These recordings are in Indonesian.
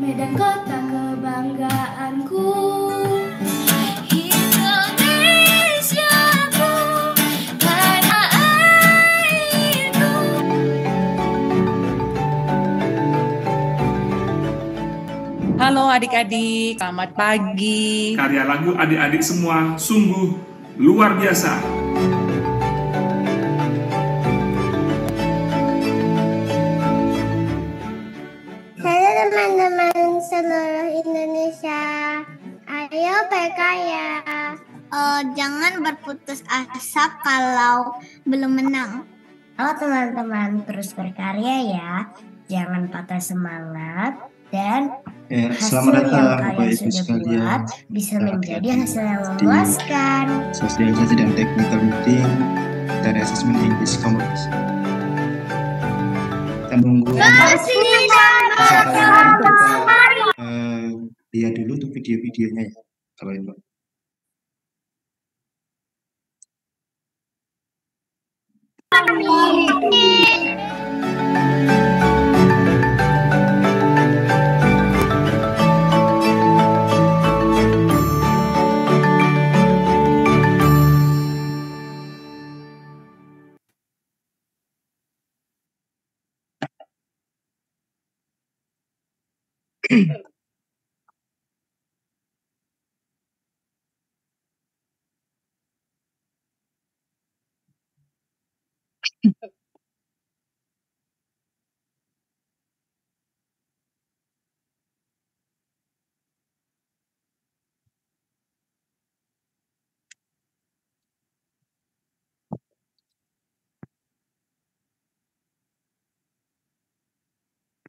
Medan kota kebanggaanku, Indonesiaku, tanah airku. Halo adik-adik, selamat pagi. Karya lagu adik-adik semua sungguh luar biasa. Halo teman-teman seluruh Indonesia, ayo berkarya. Jangan berputus asa kalau belum menang. Halo teman-teman, terus berkarya ya. Jangan patah semangat dan Selamat datang Bapak kalian Ibu sudah sekalian. buat bisa menjadi hasil yang Di memuaskan. Sosialisasi dan Technical Meeting dan Assessment English Commerce. Kita menunggu lihat dulu untuk video-videonya ya, Bapak Ibu.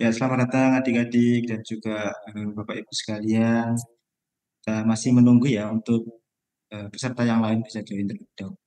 Ya, selamat datang adik-adik dan juga Bapak Ibu sekalian. Kita masih menunggu ya untuk peserta yang lain bisa join terlebih dahulu.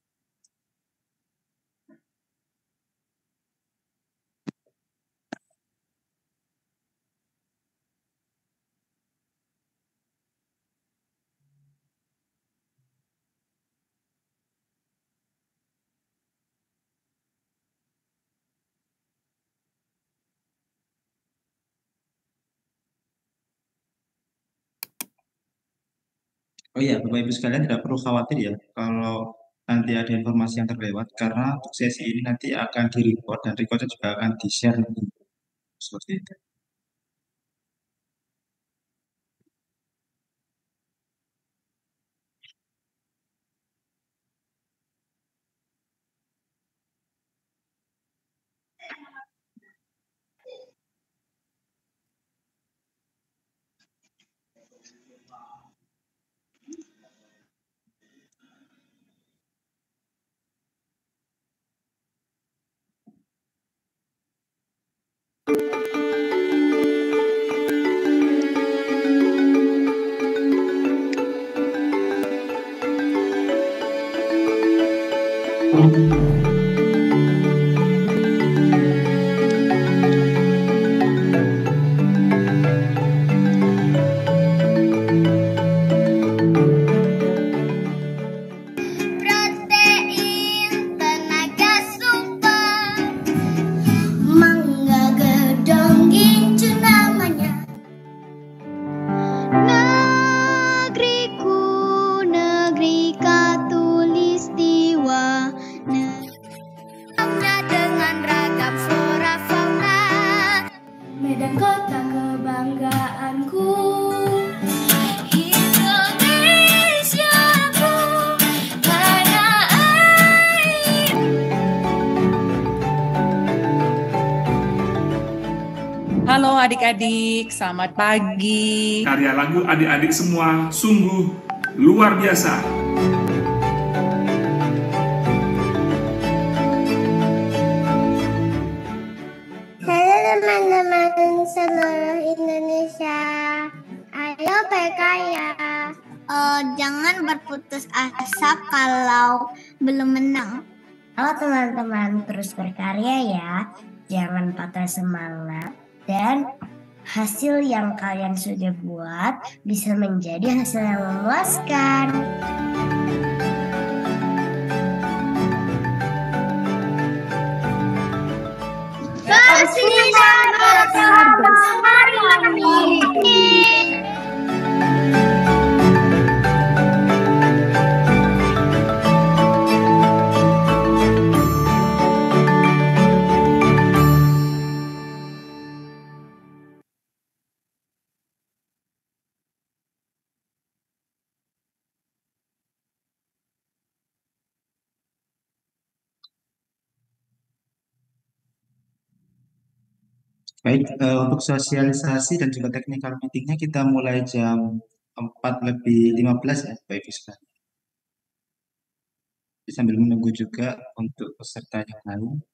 Oh iya, Bapak Ibu sekalian tidak perlu khawatir ya kalau nanti ada informasi yang terlewat, karena untuk sesi ini nanti akan di-record dan recordnya juga akan di-share nanti. Seperti itu. Protein tenaga super, mangga Halo adik-adik, selamat pagi. Karya lagu adik-adik semua sungguh luar biasa. Halo teman-teman seluruh Indonesia. Ayo berkarya. Jangan berputus asa kalau belum menang. Halo teman-teman, terus berkarya ya. Jangan patah semangat dan hasil yang kalian sudah buat bisa menjadi hasil yang memuaskan. Baik, untuk sosialisasi dan juga technical meetingnya kita mulai jam 4:15 ya, Bapak Ibu sekalian. Sambil menunggu juga untuk peserta yang lain.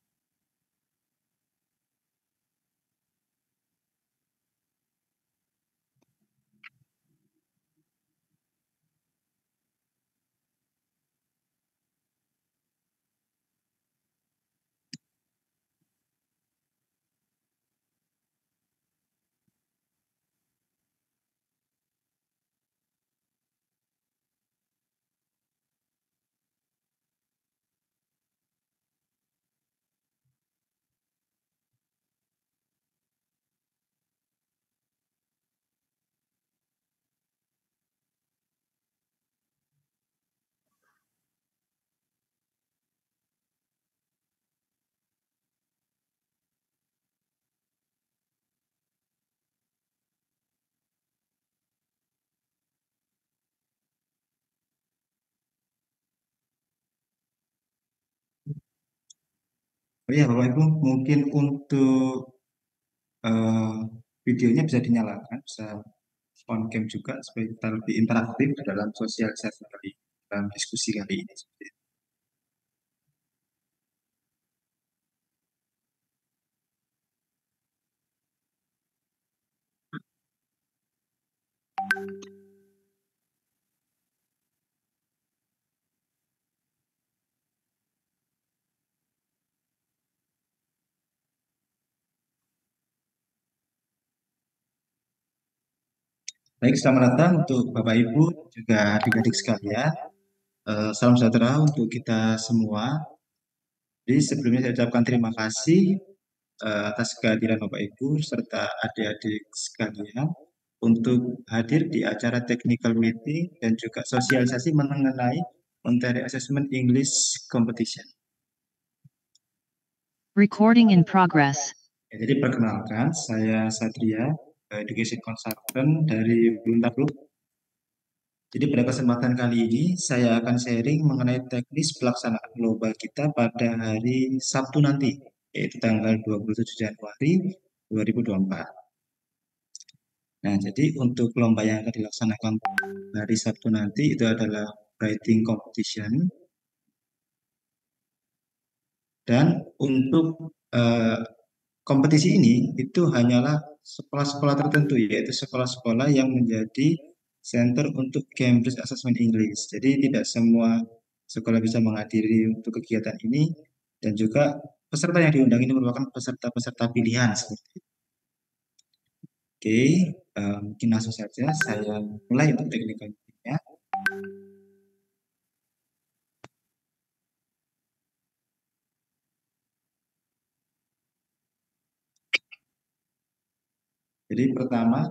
Oh iya, Bapak Ibu, mungkin untuk eh, videonya bisa dinyalakan, bisa on cam juga supaya kita lebih interaktif dalam sosialisasi kali, dalam diskusi kali ini. Baik, selamat datang untuk Bapak Ibu juga adik-adik sekalian. Salam sejahtera untuk kita semua. Jadi sebelumnya saya ucapkan terima kasih atas kehadiran Bapak Ibu serta adik-adik sekalian untuk hadir di acara technical meeting dan juga sosialisasi mengenai Monterey Assessment English Competition. Recording in progress. Ya, jadi perkenalkan, saya Satria, Education Consultant dari Blunta Group. Jadi pada kesempatan kali ini saya akan sharing mengenai teknis pelaksanaan lomba kita pada hari Sabtu nanti, yaitu tanggal 27 Januari 2024. Nah, jadi untuk lomba yang akan dilaksanakan hari Sabtu nanti itu adalah writing competition. Dan untuk kompetisi ini itu hanyalah sekolah-sekolah tertentu, yaitu sekolah-sekolah yang menjadi center untuk Cambridge Assessment English. Jadi tidak semua sekolah bisa menghadiri untuk kegiatan ini dan juga peserta yang diundang ini merupakan peserta-peserta pilihan seperti itu. Oke, mungkin langsung saja saya mulai untuk tekniknya. Jadi pertama,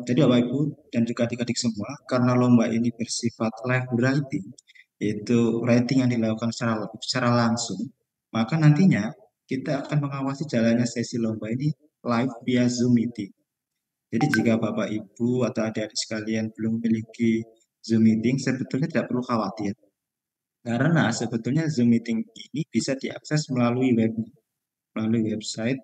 jadi Bapak Ibu dan juga adik-adik semua, karena lomba ini bersifat live writing, yaitu writing yang dilakukan secara langsung, maka nantinya kita akan mengawasi jalannya sesi lomba ini live via Zoom meeting. Jadi jika Bapak Ibu atau adik-adik sekalian belum memiliki Zoom meeting, sebetulnya tidak perlu khawatir. Karena sebetulnya Zoom meeting ini bisa diakses melalui web, melalui website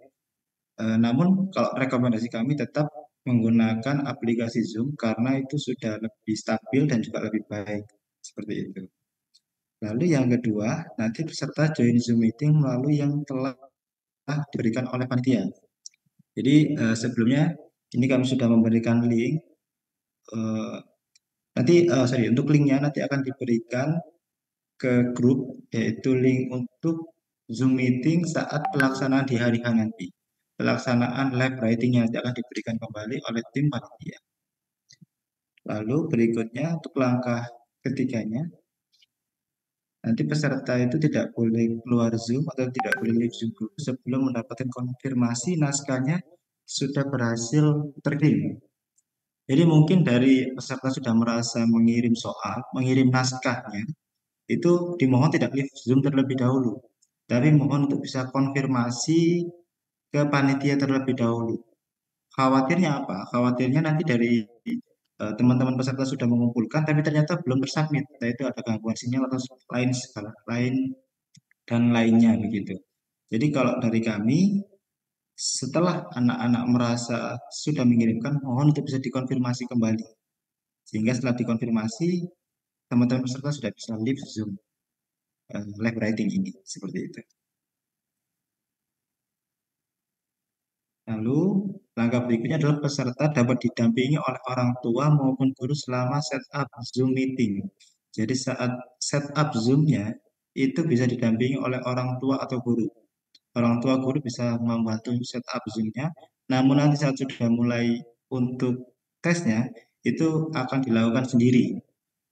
Namun kalau rekomendasi kami tetap menggunakan aplikasi Zoom karena itu sudah lebih stabil dan juga lebih baik. Seperti itu. Lalu yang kedua, nanti peserta join Zoom meeting melalui yang telah diberikan oleh panitia. Jadi sebelumnya ini kami sudah memberikan link. Untuk linknya nanti akan diberikan ke grup, yaitu link untuk Zoom meeting saat pelaksanaan di hari H nanti. Pelaksanaan live writing-nya nanti akan diberikan kembali oleh tim panitia. Lalu berikutnya untuk langkah ketiganya, nanti peserta itu tidak boleh keluar Zoom atau tidak boleh leave Zoom group sebelum mendapatkan konfirmasi naskahnya sudah berhasil terkirim. Jadi mungkin dari peserta sudah merasa mengirim soal, mengirim naskahnya, itu dimohon tidak leave Zoom terlebih dahulu. Tapi mohon untuk bisa konfirmasi ke panitia terlebih dahulu. Khawatirnya apa? Khawatirnya nanti dari teman-teman peserta sudah mengumpulkan, tapi ternyata belum tersubmit. Yaitu ada gangguan sinyal atau lain dan lainnya begitu. Jadi kalau dari kami, setelah anak-anak merasa sudah mengirimkan, mohon untuk bisa dikonfirmasi kembali. Sehingga setelah dikonfirmasi, teman-teman peserta sudah bisa leave Zoom live writing ini. Seperti itu. Lalu, langkah berikutnya adalah peserta dapat didampingi oleh orang tua maupun guru selama setup Zoom meeting. Jadi saat setup Zoom-nya, itu bisa didampingi oleh orang tua atau guru. Orang tua guru bisa membantu setup Zoom-nya, namun nanti saat sudah mulai untuk tesnya, itu akan dilakukan sendiri.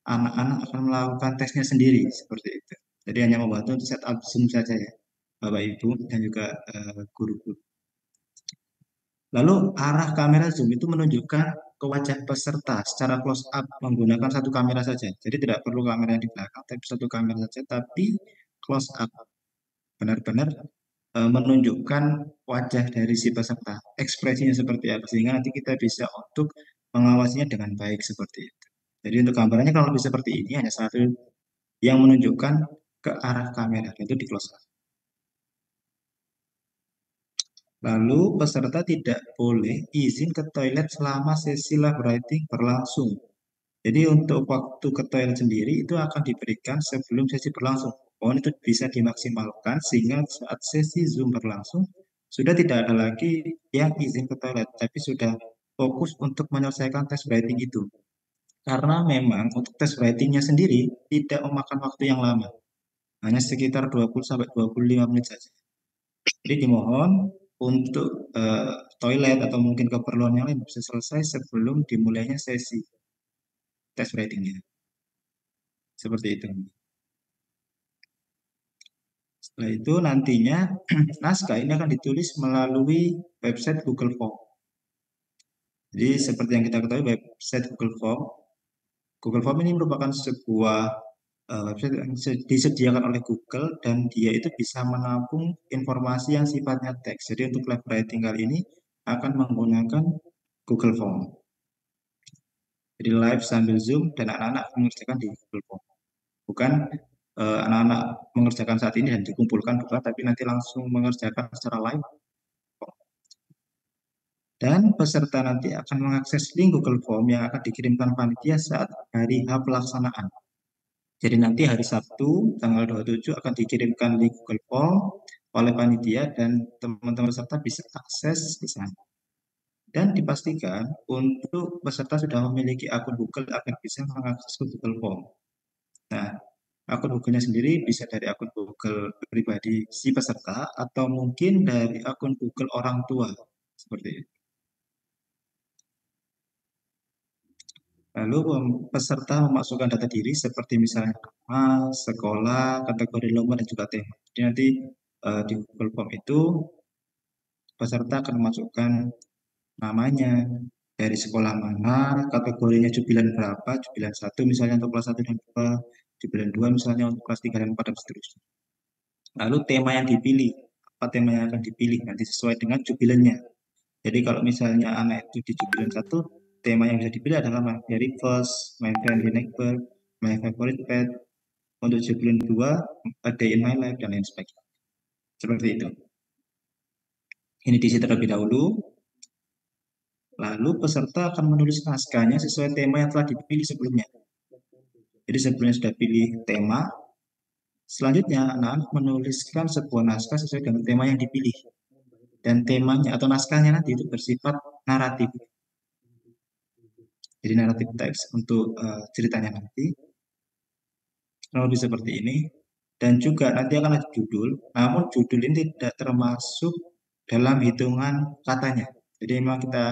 Anak-anak akan melakukan tesnya sendiri, seperti itu. Jadi hanya membantu untuk setup Zoom saja ya, Bapak Ibu dan juga guru-guru. Lalu arah kamera Zoom itu menunjukkan ke wajah peserta secara close up menggunakan satu kamera saja. Jadi tidak perlu kamera yang di belakang, tapi satu kamera saja, tapi close up. Benar-benar menunjukkan wajah dari si peserta, ekspresinya seperti apa, sehingga nanti kita bisa untuk mengawasinya dengan baik seperti itu. Jadi untuk gambarannya kalau lebih seperti ini, hanya satu yang menunjukkan ke arah kamera, yaitu di close up. Lalu peserta tidak boleh izin ke toilet selama sesi live writing berlangsung. Jadi untuk waktu ke toilet sendiri itu akan diberikan sebelum sesi berlangsung. Mohon itu bisa dimaksimalkan sehingga saat sesi Zoom berlangsung sudah tidak ada lagi yang izin ke toilet, tapi sudah fokus untuk menyelesaikan tes writing itu. Karena memang untuk tes writingnya sendiri tidak memakan waktu yang lama, hanya sekitar 20-25 menit saja. Jadi dimohon untuk toilet atau mungkin keperluan yang lain bisa selesai sebelum dimulainya sesi tes writingnya. Seperti itu. Setelah itu nantinya naskah ini akan ditulis melalui website Google Form. Jadi seperti yang kita ketahui website Google Form ini merupakan sebuah website yang disediakan oleh Google dan dia itu bisa menampung informasi yang sifatnya teks. Jadi untuk live writing kali ini akan menggunakan Google Form. Jadi live sambil Zoom dan anak-anak mengerjakan di Google Form. Bukan anak-anak mengerjakan saat ini dan dikumpulkan bukan, tapi nanti langsung mengerjakan secara live. Dan peserta nanti akan mengakses link Google Form yang akan dikirimkan panitia saat hari H pelaksanaan. Jadi nanti hari Sabtu tanggal 27 akan dikirimkan link Google Form oleh panitia dan teman-teman peserta bisa akses ke sana. Dan dipastikan untuk peserta sudah memiliki akun Google akan bisa mengakses ke Google Form. Nah, akun Google-nya sendiri bisa dari akun Google pribadi si peserta atau mungkin dari akun Google orang tua. Seperti itu. Lalu peserta memasukkan data diri seperti misalnya nama, sekolah, kategori lomba, dan juga tema. Jadi nanti di Google Form itu peserta akan memasukkan namanya, dari sekolah mana, kategorinya jubilan berapa, jubilan 1 misalnya untuk kelas 1 dan 2, jubilan 2 misalnya untuk kelas 3 dan 4 dan seterusnya. Lalu tema yang dipilih, apa tema yang akan dipilih nanti sesuai dengan jubilannya. Jadi kalau misalnya anak itu di jubilan 1, tema yang bisa dipilih adalah My Very First, My Friendly Neighbor, My Favorite Pet. Untuk jubilan 2, A Day in My Life, dan lain sebagainya. Seperti itu. Ini diisi terlebih dahulu. Lalu peserta akan menulis naskahnya sesuai tema yang telah dipilih sebelumnya. Jadi sebelumnya sudah pilih tema. Selanjutnya anak-anak menuliskan sebuah naskah sesuai dengan tema yang dipilih. Dan temanya atau naskahnya nanti itu bersifat naratif. Jadi naratif teks untuk ceritanya nanti. Kurang lebih seperti ini. Dan juga nanti akan ada judul, namun judul ini tidak termasuk dalam hitungan katanya. Jadi memang kita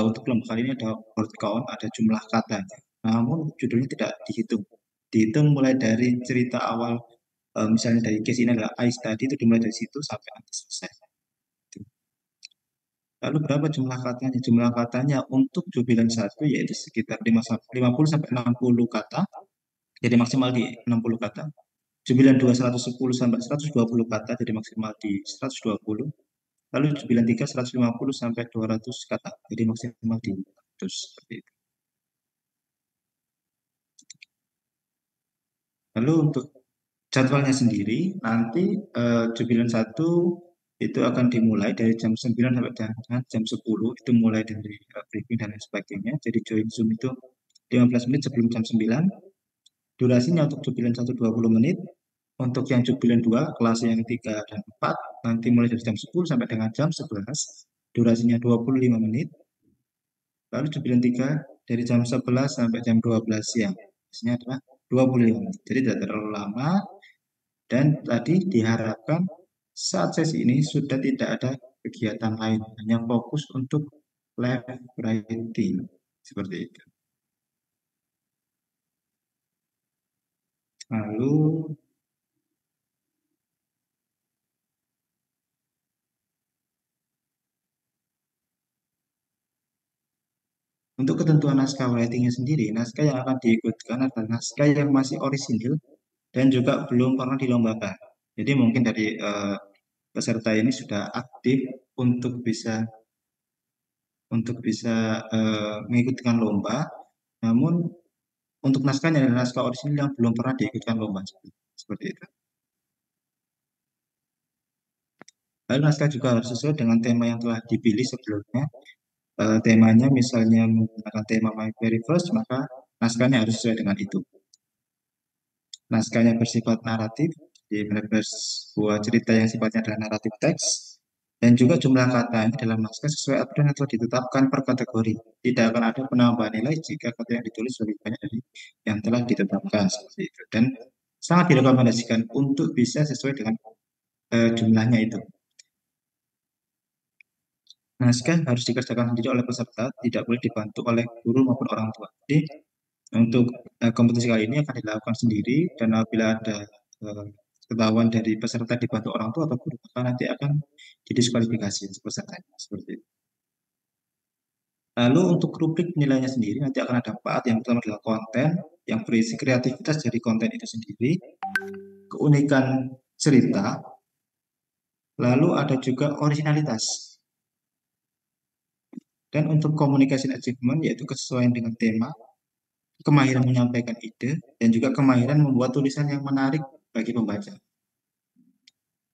untuk kelompok kali ini ada word count, ada jumlah katanya. Namun judulnya tidak dihitung. Dihitung mulai dari cerita awal, misalnya dari case ini adalah Ice tadi, itu dimulai dari situ sampai nanti selesai. Lalu berapa jumlah katanya? Jumlah katanya untuk jubilan 1 yaitu sekitar 50-60 kata. Jadi maksimal di 60 kata. Jubilan 2 110 sampai 120 kata, jadi maksimal di 120. Lalu jubilan 3 150 sampai 200 kata, jadi maksimal di 100 seperti itu. Lalu untuk jadwalnya sendiri, nanti jubilan 1 itu akan dimulai dari jam 9 sampai jam 10, itu mulai dari briefing dan lain sebagainya. Jadi join Zoom itu 15 menit sebelum jam 9. Durasinya untuk jubilan 1 20 menit. Untuk yang jubilan 2, kelas yang 3 dan 4, nanti mulai dari jam 10 sampai dengan jam 11, durasinya 25 menit. Lalu jubilan 3, dari jam 11 sampai jam 12 siang, durasinya adalah 25 menit. Jadi tidak terlalu lama, dan tadi diharapkan saat sesi ini sudah tidak ada kegiatan lain, hanya fokus untuk live writing, seperti itu. Lalu untuk ketentuan naskah writingnya sendiri, naskah yang akan diikutkan adalah naskah yang masih orisinil dan juga belum pernah dilombakan. Jadi mungkin dari peserta ini sudah aktif untuk bisa mengikutkan lomba, namun untuk naskahnya adalah naskah orisinil yang belum pernah diikutkan lomba, seperti itu. Lalu naskah juga harus sesuai dengan tema yang telah dipilih sebelumnya. Temanya misalnya menggunakan tema My Very First, maka naskahnya harus sesuai dengan itu. Naskahnya bersifat naratif, jadi benar-benar sebuah cerita yang sifatnya adalah naratif teks, dan juga jumlah katanya dalam naskah sesuai aturan yang telah ditetapkan per kategori. Tidak akan ada penambahan nilai jika kata yang ditulis lebih banyak dari yang telah ditetapkan, seperti itu. Dan sangat direkomendasikan untuk bisa sesuai dengan jumlahnya itu. Naskah harus dikerjakan sendiri oleh peserta, tidak boleh dibantu oleh guru maupun orang tua. Jadi untuk kompetisi kali ini akan dilakukan sendiri, dan apabila ada ketahuan dari peserta dibantu orang tua atau guru, maka nanti akan didiskualifikasi pesertanya, seperti itu. Lalu untuk rubrik nilainya sendiri nanti akan ada 4. Yang pertama adalah konten, yang berisi kreativitas dari konten itu sendiri, keunikan cerita, lalu ada juga originalitas. Dan untuk communication achievement, yaitu kesesuaian dengan tema, kemahiran menyampaikan ide, dan juga kemahiran membuat tulisan yang menarik bagi pembaca.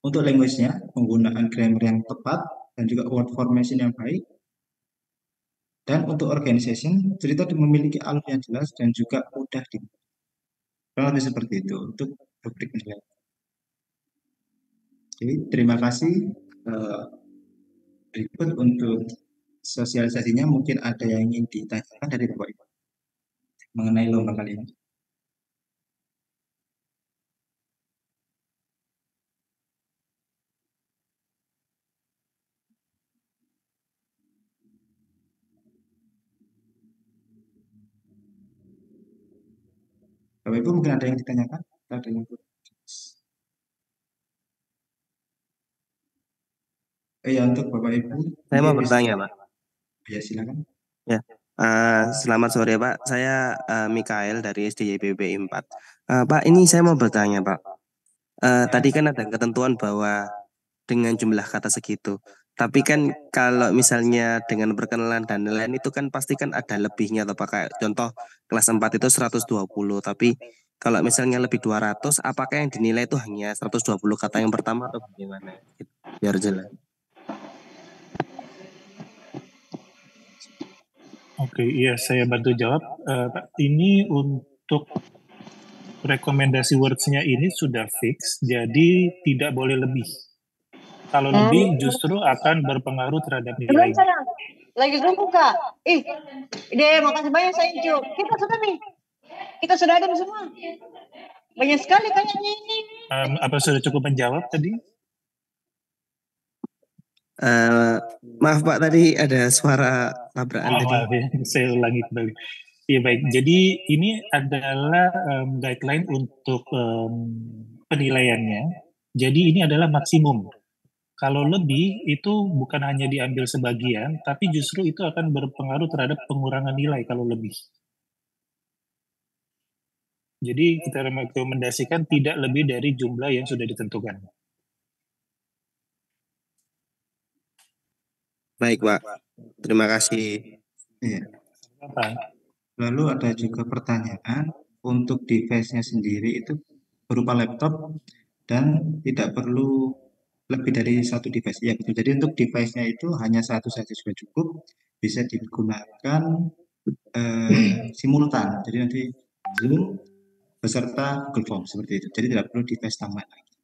Untuk language-nya, penggunaan grammar yang tepat, dan juga word formation yang baik. Dan untuk organization, cerita memiliki alur yang jelas dan juga mudah dibaca. Kurang lebih seperti itu untuk rubrik nilai. Jadi, terima kasih. Berikut untuk sosialisasinya, mungkin ada yang ingin ditanyakan dari Bapak Ibu mengenai lomba kali ini. Bapak Ibu mungkin ada yang ditanyakan? Ada yang ya, untuk Bapak Ibu. Saya mau bertanya, Pak. Ya, silakan. Ya. Selamat sore, Pak. Saya Mikael dari SDYPB 4. Pak, ini saya mau bertanya, Pak. Tadi kan ada ketentuan bahwa dengan jumlah kata segitu. Tapi kan kalau misalnya dengan perkenalan dan lain-lain itu kan pasti kan ada lebihnya, atau pakai contoh kelas 4 itu 120. Tapi kalau misalnya lebih 200, apakah yang dinilai itu hanya 120 kata yang pertama atau bagaimana? Biar jelas. Oke, iya saya bantu jawab. Pak, ini untuk rekomendasi words-nya ini sudah fix, jadi tidak boleh lebih. Kalau lebih justru akan berpengaruh terhadap nilai. Sayang, lagi Zoom buka. Deh, makasih banyak sayang Cuk. Kita sudah nih. Kita sudah ada semua. Banyak sekali kayaknya ini. Apa sudah cukup menjawab tadi? Maaf Pak, tadi ada suara tabrakan tadi. Maaf ya, saya ulangi kembali. Ya baik, jadi ini adalah guideline untuk penilaiannya. Jadi ini adalah maksimum. Kalau lebih itu bukan hanya diambil sebagian, tapi justru itu akan berpengaruh terhadap pengurangan nilai kalau lebih. Jadi kita rekomendasikan tidak lebih dari jumlah yang sudah ditentukan. Baik Pak, terima kasih. Iya. Apa? Lalu ada juga pertanyaan untuk device-nya sendiri itu berupa laptop dan tidak perlu lebih dari satu device. Ya betul. Jadi untuk device-nya itu hanya satu saja sudah cukup. Bisa digunakan simultan. Jadi nanti Zoom beserta Google Form seperti itu. Jadi tidak perlu device tambahan lagi.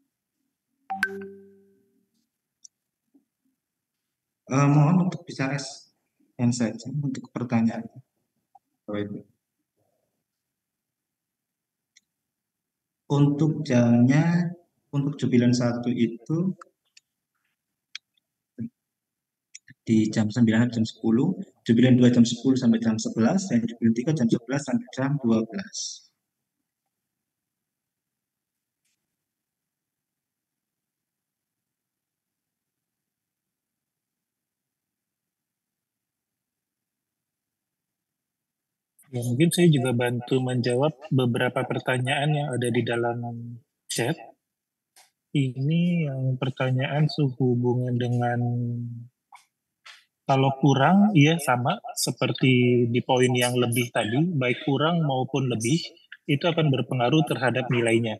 Mohon untuk bisa raise hand saja untuk pertanyaan. Untuk jamnya, untuk jubilan 1 itu di jam 9 sampai jam 10, jubilan 2 jam 10 sampai jam 11, dan jubilan 3 jam 11 sampai jam 12. Ya, mungkin saya juga bantu menjawab beberapa pertanyaan yang ada di dalam chat. Ini yang pertanyaan sehubungan dengan kalau kurang, iya sama seperti di poin yang lebih tadi, baik kurang maupun lebih, itu akan berpengaruh terhadap nilainya.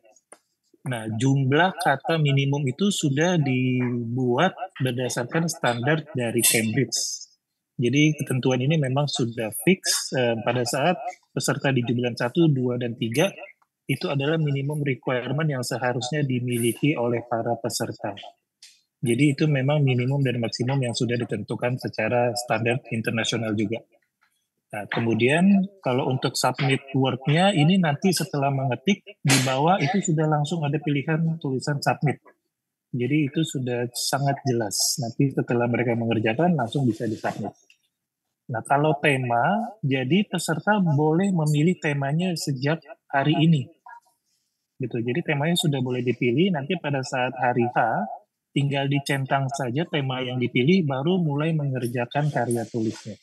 Nah, jumlah kata minimum itu sudah dibuat berdasarkan standar dari Cambridge. Jadi ketentuan ini memang sudah fix pada saat peserta di jubilan 1, 2, dan 3 itu adalah minimum requirement yang seharusnya dimiliki oleh para peserta. Jadi itu memang minimum dan maksimum yang sudah ditentukan secara standar internasional juga. Nah, kemudian kalau untuk submit work-nya ini nanti setelah mengetik di bawah itu sudah langsung ada pilihan tulisan submit. Jadi itu sudah sangat jelas. Nanti setelah mereka mengerjakan langsung bisa disubmit. Nah, kalau tema, jadi peserta boleh memilih temanya sejak hari ini. Gitu. Jadi temanya sudah boleh dipilih, nanti pada saat hari H tinggal dicentang saja tema yang dipilih, baru mulai mengerjakan karya tulisnya.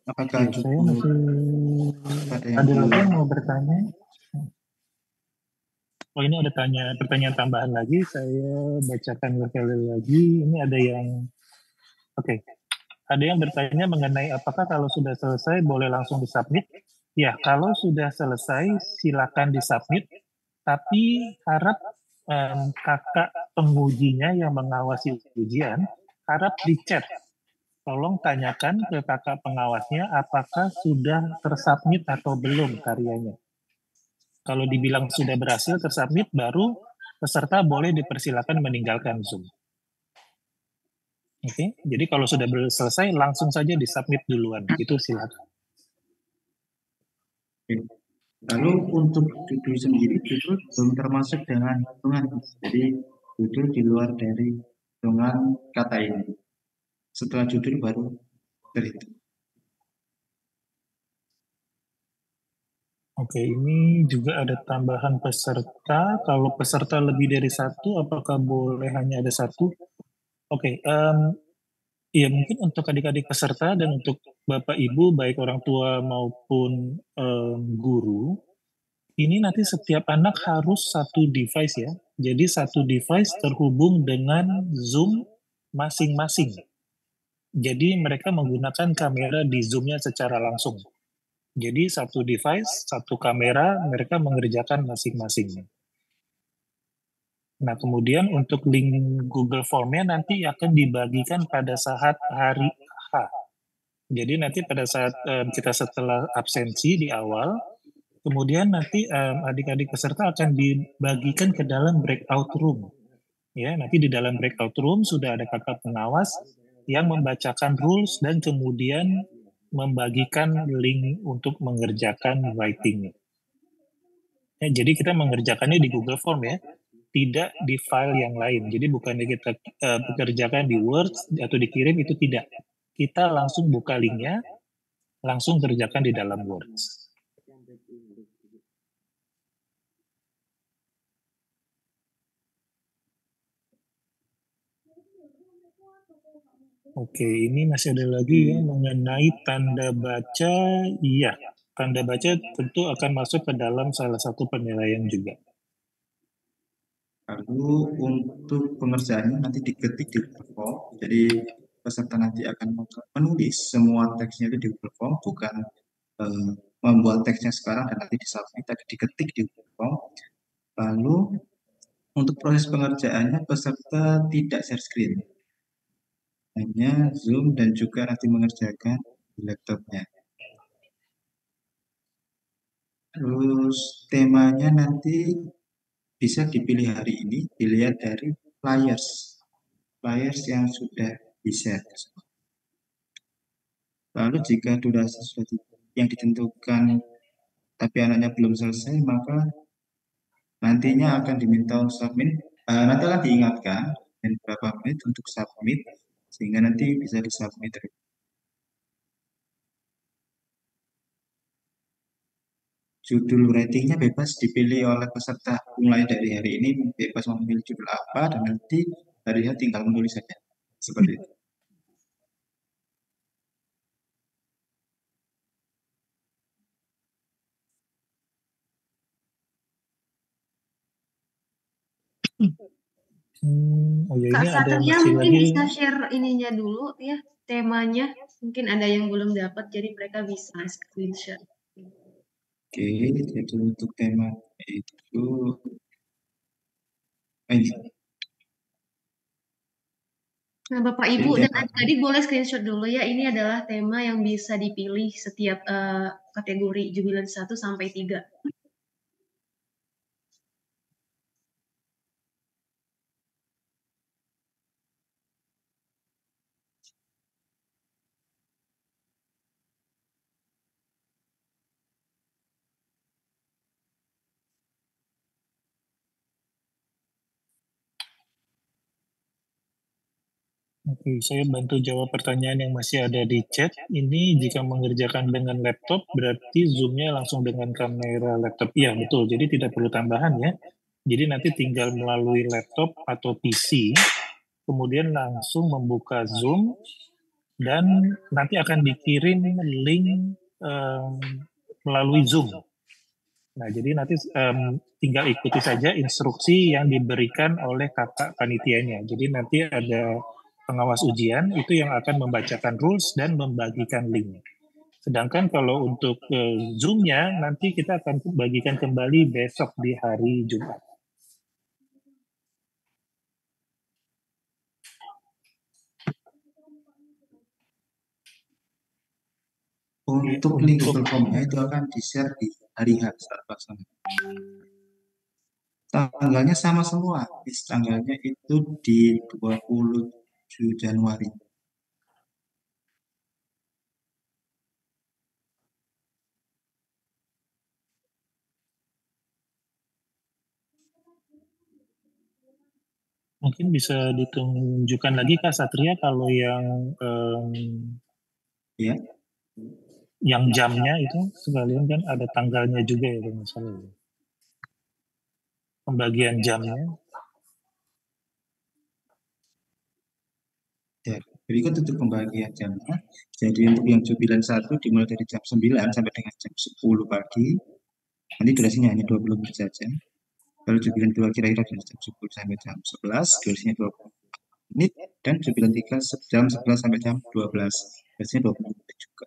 Apakah Oke, saya masih ada lagi yang mau bertanya? Oh, ini ada pertanyaan tambahan lagi, saya bacakan sekali lagi. Ini ada yang, oke. Ada yang bertanya mengenai apakah kalau sudah selesai boleh langsung disubmit? Ya, kalau sudah selesai silakan disubmit, tapi harap kakak pengujinya yang mengawasi ujian, harap dicek. Tolong tanyakan ke kakak pengawasnya apakah sudah tersubmit atau belum karyanya. Kalau dibilang sudah berhasil tersubmit, baru peserta boleh dipersilakan meninggalkan Zoom. Oke, jadi kalau sudah selesai langsung saja disubmit duluan, itu silakan. Lalu untuk judul sendiri, judul belum termasuk dengan hitungan. Jadi judul di luar dari hitungan kata ini. Setelah judul baru terhitung. Oke, ini juga ada tambahan peserta. Kalau peserta lebih dari satu, apakah boleh hanya ada satu? Oke, ya mungkin untuk adik-adik peserta dan untuk Bapak Ibu, baik orang tua maupun guru, ini nanti setiap anak harus satu device ya. Jadi satu device terhubung dengan Zoom masing-masing. Jadi mereka menggunakan kamera di Zoom-nya secara langsung. Jadi satu device, satu kamera, mereka mengerjakan masing-masing. Nah, kemudian untuk link Google Form-nya nanti akan dibagikan pada saat hari H. Jadi nanti pada saat kita setelah absensi di awal, kemudian nanti adik-adik peserta akan dibagikan ke dalam breakout room. Ya, nanti di dalam breakout room sudah ada kakak pengawas yang membacakan rules dan kemudian membagikan link untuk mengerjakan writing. Ya, jadi kita mengerjakannya di Google Form ya, tidak di file yang lain. Jadi bukannya kita pekerjakan di Word atau dikirim, itu tidak. Kita langsung buka linknya, langsung kerjakan di dalam Word. Oke, ini masih ada lagi ya mengenai tanda baca. Iya, tanda baca tentu akan masuk ke dalam salah satu penilaian juga. Lalu untuk pengerjaannya nanti diketik di Google Form. Jadi peserta nanti akan menulis semua teksnya itu di Google Form, bukan membuat teksnya sekarang dan nanti disubmit, tapi diketik di Google Form. Lalu untuk proses pengerjaannya peserta tidak share screen, hanya Zoom dan juga nanti mengerjakan di laptopnya. Terus temanya nanti bisa dipilih hari ini, dilihat dari flyers yang sudah di-share. Lalu jika durasi sudah yang ditentukan tapi anaknya belum selesai, maka nantinya akan diminta untuk submit. Nanti akan diingatkan dan berapa menit untuk submit, sehingga nanti bisa disubmit. Judul writingnya bebas dipilih oleh peserta, mulai dari hari ini bebas memilih judul apa, dan nanti harinya tinggal menulis saja. Seperti itu. Oh ya, Kak ini ada Satria masih mungkin lagi. bisa share ininya dulu ya, temanya. Mungkin ada yang belum dapat, jadi mereka bisa screenshot. Oke, jadi untuk tema itu ini. Nah, Bapak Ibu dan adik-adik boleh screenshot dulu ya. Ini adalah tema yang bisa dipilih setiap kategori jubilan 1 sampai 3. Oke, saya bantu jawab pertanyaan yang masih ada di chat. Ini jika mengerjakan dengan laptop, berarti Zoom-nya langsung dengan kamera laptop. Iya, betul. Jadi tidak perlu tambahan ya. Jadi nanti tinggal melalui laptop atau PC, kemudian langsung membuka Zoom, dan nanti akan dikirim link melalui Zoom. Nah, jadi nanti tinggal ikuti saja instruksi yang diberikan oleh kakak panitianya. Jadi nanti ada pengawas ujian itu yang akan membacakan rules dan membagikan link. Sedangkan kalau untuk Zoom-nya nanti kita akan bagikan kembali besok di hari Jumat. Untuk link Google Form-nya itu akan di-share di hari H saat pelaksanaan. Tanggalnya sama semua, tanggalnya itu di 27 Januari. Mungkin bisa ditunjukkan lagi Kak Satria kalau yang ya, yang jamnya itu sekalian kan ada tanggalnya juga ya kalau misalnya. Pembagian jamnya. Ya, berikut untuk pembagian jamnya. Jadi untuk yang jubilan 1 dimulai dari jam 9 sampai dengan jam 10 pagi. Nanti durasinya hanya 20 menit saja. Lalu jubilan 2 kira-kira dari jam 10 sampai jam 11, durasinya 20 menit. Dan jubilan 3 jam 11 sampai jam 12, durasinya 20 menit juga.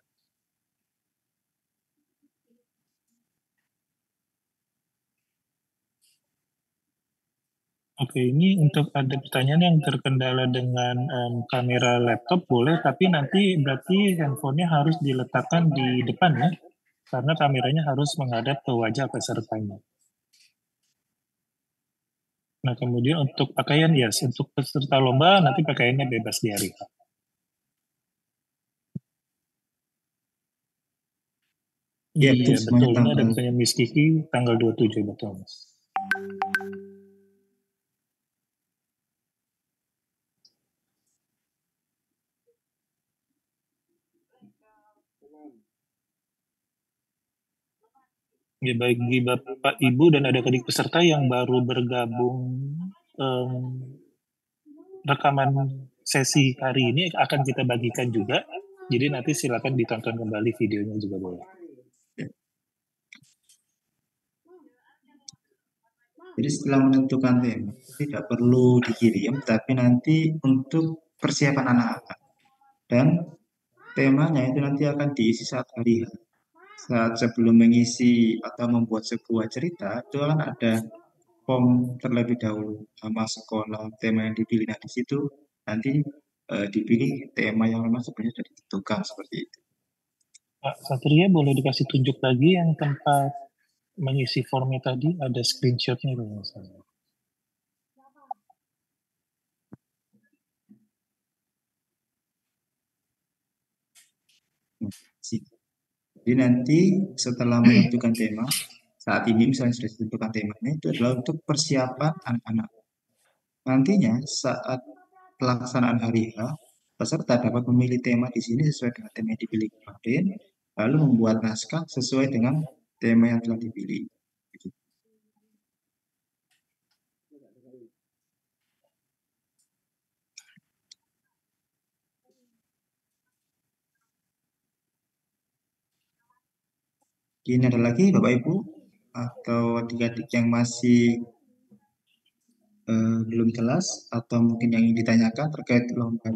Oke, ini untuk ada pertanyaan yang terkendala dengan kamera laptop boleh, tapi nanti berarti handphonenya harus diletakkan di depan ya, karena kameranya harus menghadap ke wajah pesertanya. Nah, kemudian untuk pakaian, yes, untuk peserta lomba nanti pakaiannya bebas di hari H. Ya, Iya, betul semuanya betul. Ini ada tanggal. pertanyaan Miss Kiki, tanggal 27, betul, Mas. Ya, bagi Bapak, Ibu, dan adik-adik peserta yang baru bergabung rekaman sesi hari ini akan kita bagikan juga. Jadi nanti silakan ditonton kembali videonya juga boleh. Jadi setelah menentukan tema, tidak perlu dikirim, tapi nanti untuk persiapan anak-anak. Dan temanya itu nanti akan diisi saat hari H. Saat sebelum mengisi atau membuat sebuah cerita, itu akan ada form terlebih dahulu, nama sekolah, tema yang dipilih. Nah, di situ nanti dipilih tema yang memang sebenarnya sudah ditentukan seperti itu. Pak Satria, boleh dikasih tunjuk lagi yang tempat mengisi formnya tadi, ada screenshotnya kalau nggak salah. Jadi nanti setelah menentukan tema, saat ini misalnya sudah ditentukan temanya, itu adalah untuk persiapan anak-anak. Nantinya saat pelaksanaan hari H, peserta dapat memilih tema di sini sesuai dengan tema yang dipilih kemarin, lalu membuat naskah sesuai dengan tema yang telah dipilih. Ini ada lagi Bapak Ibu atau adik-adik yang masih belum jelas atau mungkin yang ingin ditanyakan terkait lomba.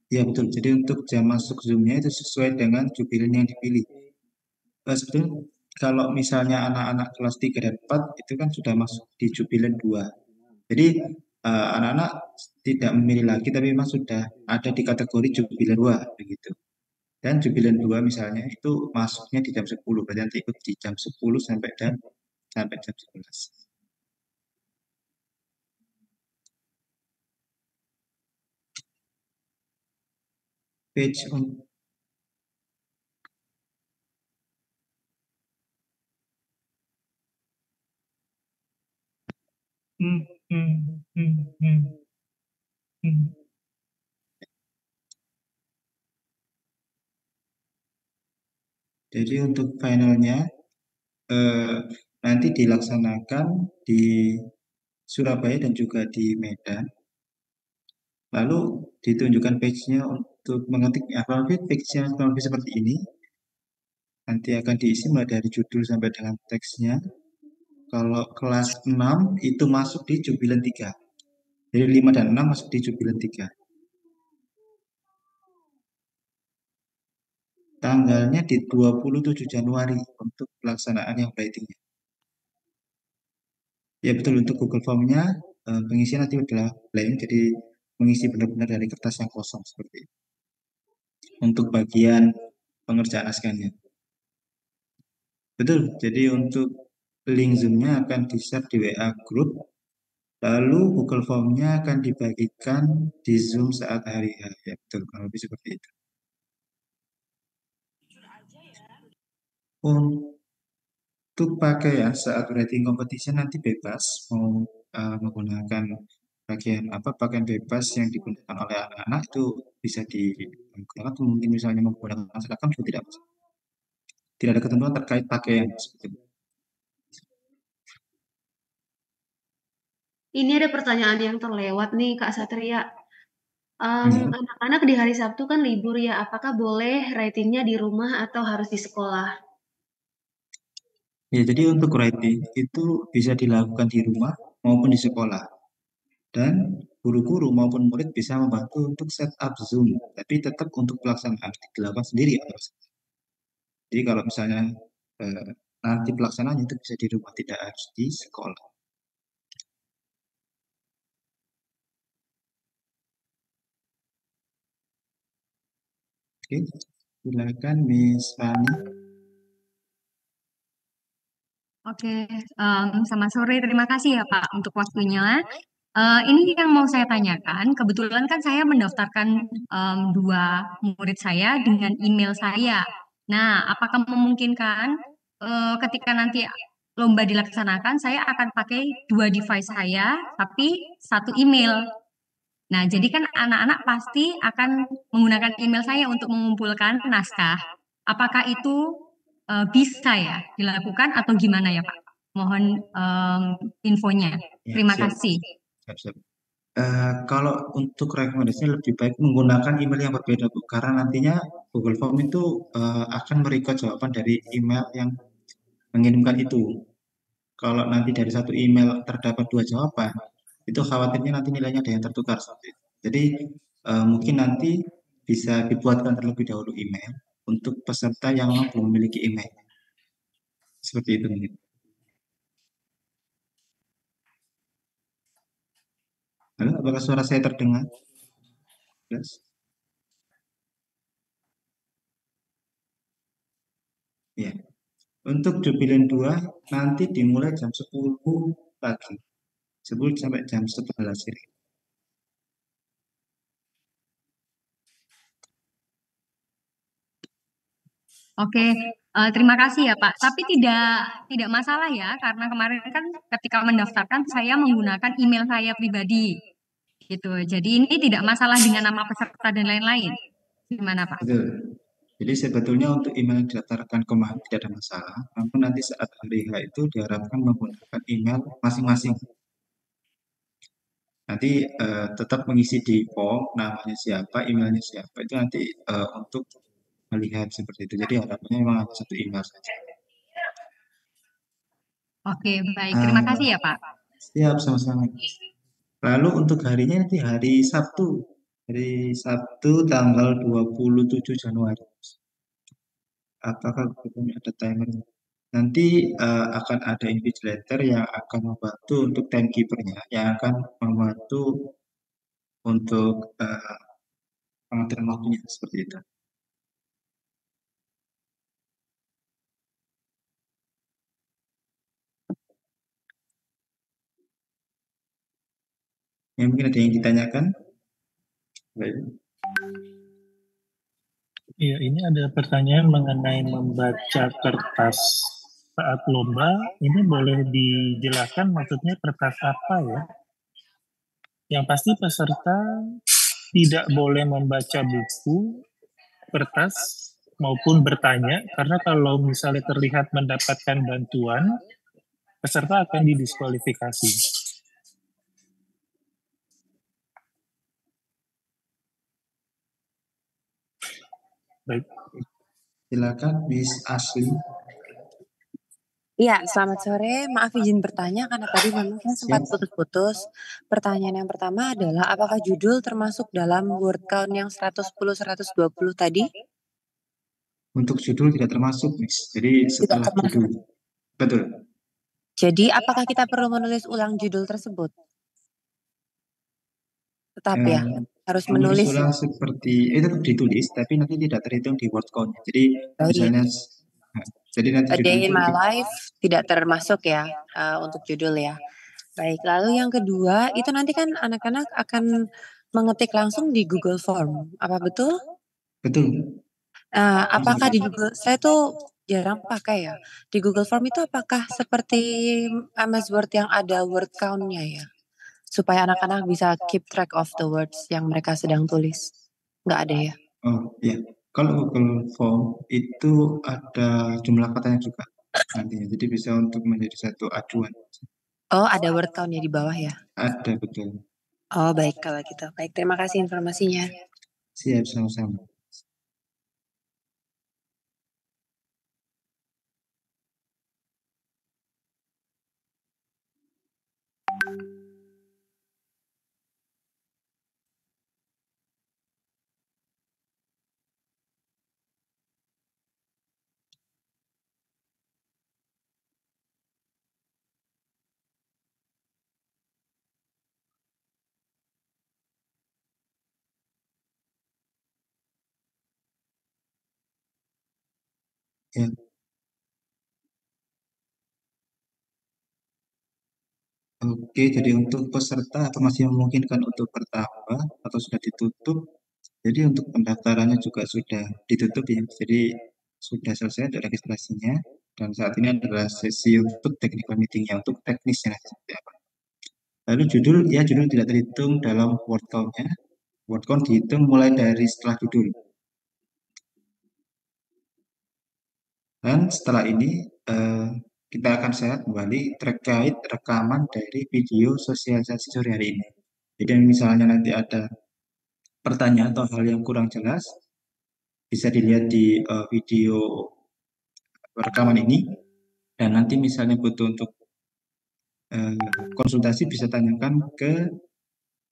Ya betul, jadi untuk jam masuk Zoom-nya itu sesuai dengan jubilen yang dipilih. Sebetulnya kalau misalnya anak-anak kelas 3 dan 4 itu kan sudah masuk di jubilen 2. Jadi anak-anak tidak memilih lagi tapi memang sudah ada di kategori jubilen 2 begitu. Dan jubilen 2 misalnya itu masuknya di jam 10, berarti nanti ikut di jam 10 sampai jam 11. Page on Jadi untuk finalnya nanti dilaksanakan di Surabaya dan juga di Medan. Lalu ditunjukkan page-nya untuk mengetik alfabet, page-nya kurang lebih seperti ini. Nanti akan diisi mulai dari judul sampai dengan teksnya. Kalau kelas 6 itu masuk di jubilen 3. Jadi 5 dan 6 masuk di jubilen 3. Tanggalnya di 27 Januari untuk pelaksanaan yang writing-nya. Ya betul, untuk Google Form-nya pengisian nanti adalah blank, jadi mengisi benar-benar dari kertas yang kosong seperti itu. Untuk bagian pengerjaan naskahnya. Betul, jadi untuk link Zoom-nya akan di-share di WA Group, lalu Google Form-nya akan dibagikan di Zoom saat hari H. Ya betul, kalau lebih seperti itu. Untuk pakaian saat writing competition nanti bebas mau menggunakan pakaian bebas yang digunakan oleh anak-anak itu bisa digunakan, atau mungkin misalnya menggunakan seragam juga tidak masalah. Tidak ada ketentuan terkait pakaian seperti itu. Ini ada pertanyaan yang terlewat nih Kak Satria. Ya. Anak-anak di hari Sabtu kan libur ya, apakah boleh writing-nya di rumah atau harus di sekolah? Ya, jadi untuk writing itu bisa dilakukan di rumah maupun di sekolah. Dan guru-guru maupun murid bisa membantu untuk setup Zoom, tapi tetap untuk pelaksanaan dilakukan sendiri ya. Jadi kalau misalnya eh, nanti pelaksanaannya itu bisa di rumah, tidak harus di sekolah. Oke, silakan Miss Fani. Oke, selamat sore. Terima kasih ya Pak untuk waktunya. Ini yang mau saya tanyakan. Kebetulan kan saya mendaftarkan dua murid saya dengan email saya. Nah, apakah memungkinkan ketika nanti lomba dilaksanakan, saya akan pakai dua device saya, tapi satu email. Nah, jadi kan anak-anak pasti akan menggunakan email saya untuk mengumpulkan naskah. Apakah itu bisa ya dilakukan atau gimana ya Pak? Mohon infonya. Ya, Terima siap. kasih. Siap. Kalau untuk rekomendasinya lebih baik menggunakan email yang berbeda, Bu, karena nantinya Google Form itu akan merecord jawaban dari email yang mengirimkan itu. Kalau nanti dari satu email terdapat dua jawaban, itu khawatirnya nanti nilainya ada yang tertukar seperti itu. Jadi mungkin nanti bisa dibuatkan terlebih dahulu email untuk peserta yang memang belum memiliki email. Seperti itu mungkin. Halo, apakah suara saya terdengar? Yes. Ya. Untuk Jubilen 2 nanti dimulai jam 10 pagi. 10 sampai jam 11 sore. Oke, terima kasih ya Pak. Tapi tidak masalah ya, karena kemarin kan ketika mendaftarkan saya menggunakan email saya pribadi, gitu. Jadi ini tidak masalah dengan nama peserta dan lain-lain. Gimana Pak? Betul. Jadi sebetulnya untuk email yang didaftarkan kemarin tidak ada masalah, namun nanti saat hari H itu diharapkan menggunakan email masing-masing. Nanti tetap mengisi di form namanya siapa, emailnya siapa itu nanti untuk melihat seperti itu. Jadi harapannya memang hanya satu email saja. Oke, baik. Terima kasih ya Pak. Siap, sama-sama. Lalu untuk harinya nanti hari Sabtu. Hari Sabtu tanggal 27 Januari. Apakah punya ada timer? Nanti akan ada invigilator yang akan membantu untuk timekeepernya, yang akan membantu untuk pengaturan waktunya seperti itu. Ya, mungkin ada yang ditanyakan? Baik. Iya, ini ada pertanyaan mengenai membaca kertas saat lomba. Ini boleh dijelaskan maksudnya kertas apa ya? Yang pasti peserta tidak boleh membaca buku, kertas, maupun bertanya, karena kalau misalnya terlihat mendapatkan bantuan, peserta akan didiskualifikasi. Baik. Silakan Miss Ashley. Iya, selamat sore. Maaf izin bertanya karena tadi memang saya sempat Siap. putus-putus. Pertanyaan yang pertama adalah apakah judul termasuk dalam word count yang 110-120 tadi? Untuk judul tidak termasuk, Miss. Jadi setelah judul. Betul. Jadi apakah kita perlu menulis ulang judul tersebut? Tetap ya, harus menulis. Ulang seperti itu ditulis, tapi nanti tidak terhitung di word count. Jadi misalnya, jadi nanti A Day in My Life tidak termasuk ya untuk judul ya. Baik, lalu yang kedua itu nanti kan anak-anak akan mengetik langsung di Google Form, apa betul? Betul. Apakah di Google, saya tuh jarang pakai ya. Di Google Form itu apakah seperti MS Word yang ada word count-nya ya? Supaya anak-anak bisa keep track of the words yang mereka sedang tulis. Nggak ada ya? Oh ya, kalau Google Form itu ada jumlah katanya juga nantinya. Jadi bisa untuk menjadi satu acuan. Oh, ada word count-nya di bawah ya? Ada, betul. Oh, baik kalau gitu. Baik, terima kasih informasinya. Siap, sama-sama. Ya. Oke, jadi untuk peserta atau masih memungkinkan untuk bertambah atau sudah ditutup, jadi untuk pendaftarannya juga sudah ditutup ya. Jadi sudah selesai untuk registrasinya dan saat ini adalah sesi untuk technical meetingnya untuk teknisnya seperti apa. Lalu judul tidak terhitung dalam word count-nya. Word count dihitung mulai dari setelah judul. Dan setelah ini kita akan share kembali terkait rekaman dari video sosialisasi sore hari ini. Jadi misalnya nanti ada pertanyaan atau hal yang kurang jelas, bisa dilihat di video rekaman ini. Dan nanti misalnya butuh untuk konsultasi bisa tanyakan ke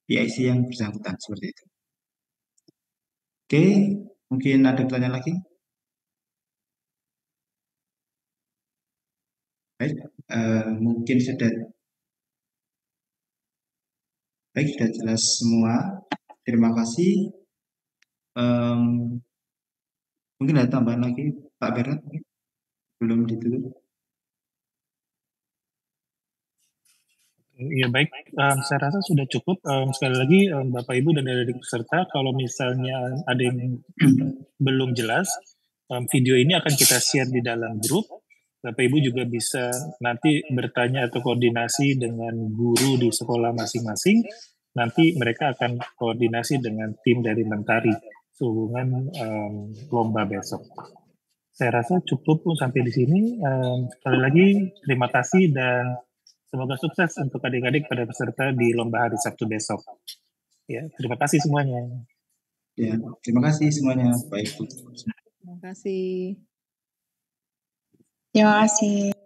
PIC yang bersangkutan seperti itu. Oke, mungkin ada pertanyaan lagi? Baik, mungkin sudah jelas semua. Terima kasih. Mungkin ada tambahan lagi, Pak Berat? Belum ditutup. Ya baik, saya rasa sudah cukup. Sekali lagi Bapak Ibu dan adik-adik peserta, kalau misalnya ada yang belum jelas, video ini akan kita share di dalam grup. Bapak Ibu juga bisa nanti bertanya atau koordinasi dengan guru di sekolah masing-masing. Nanti mereka akan koordinasi dengan tim dari Mentari sehubungan lomba besok. Saya rasa cukup sampai di sini. Sekali lagi terima kasih dan semoga sukses untuk adik-adik pada peserta di lomba hari Sabtu besok. Ya, terima kasih semuanya. Ya, terima kasih semuanya. Baik. Terima kasih. Terima kasih.